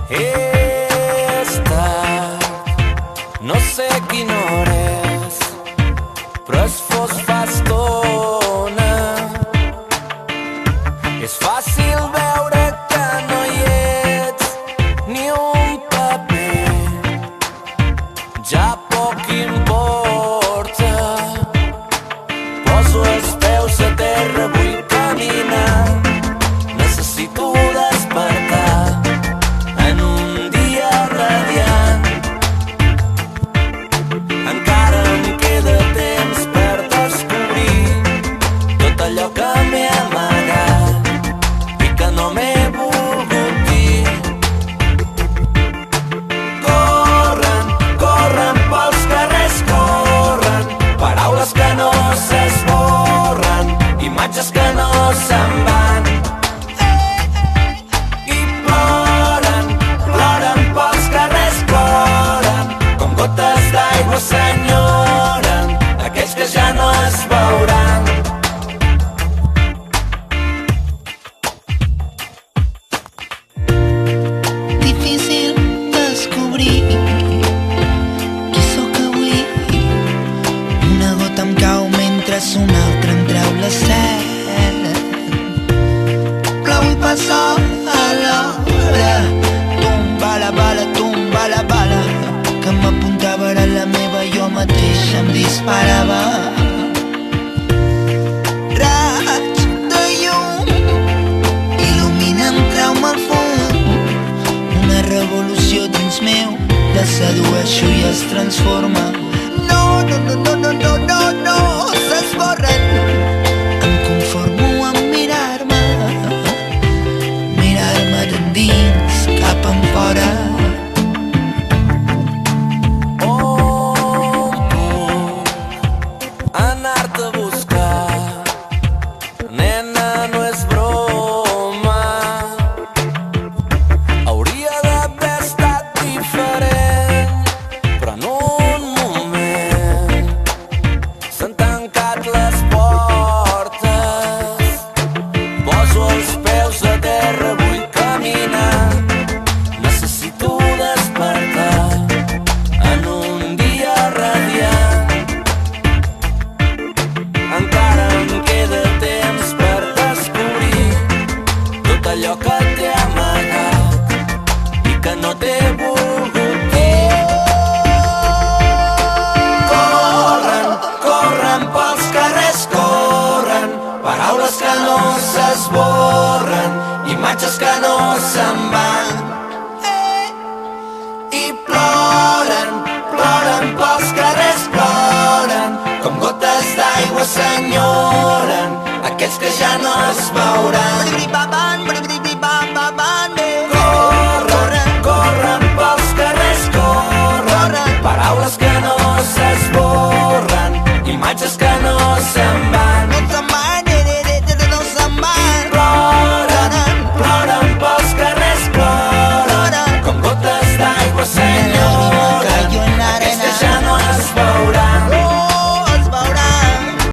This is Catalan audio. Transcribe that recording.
És tard, no sé quina hora és, però es fos fa estona. És fàcil veure que no hi ets, ni un paper, ja poc importa. Poso els peus a terra, vull caminar, necessito despertar en un dia radiant. Encara em queda temps per descobrir tot allò que m'he amagat i que no m'he volgut dir. Corren, corren pels carrers, corren, paraules que no s'esborren, imatges que no se'n van. I ploren, ploren pels carrers, ploren, com gotes d'aigua s'enyoren aquells que ja no es veuran. Difícil descobrir qui sóc avui. Una gota em cau mentre una altra em treu la set. Plou i passa a l'hora, tomba la bala que m'apuntava era la meva, jo mateix em disparava. Raig de llum il·luminen, treu-me al fons, una revolució dins meu, la sedueixo i es transforma. No, no, no, no, no, no, no, no, s'esborren. Em conformo amb mirar-me, mirar-me d'endins cap enfora. On puc anar-te a buscar? Nena, no és broma, hauria d'haver estat diferent, però en un moment s'han tancat les portes. Poso els peus a terra, vull caminar, necessito despertar en un dia radiant. Encara em queda temps per descobrir tot allò que t'he amagat i que no t'he volgut dir. Corren, corren pels carrers, corren, paraules que no s'esborren, imatges que no se'n van. I ploren, ploren pels carrers, ploren, com gotes d'aigua s'enyoren aquells que ja no es veuran.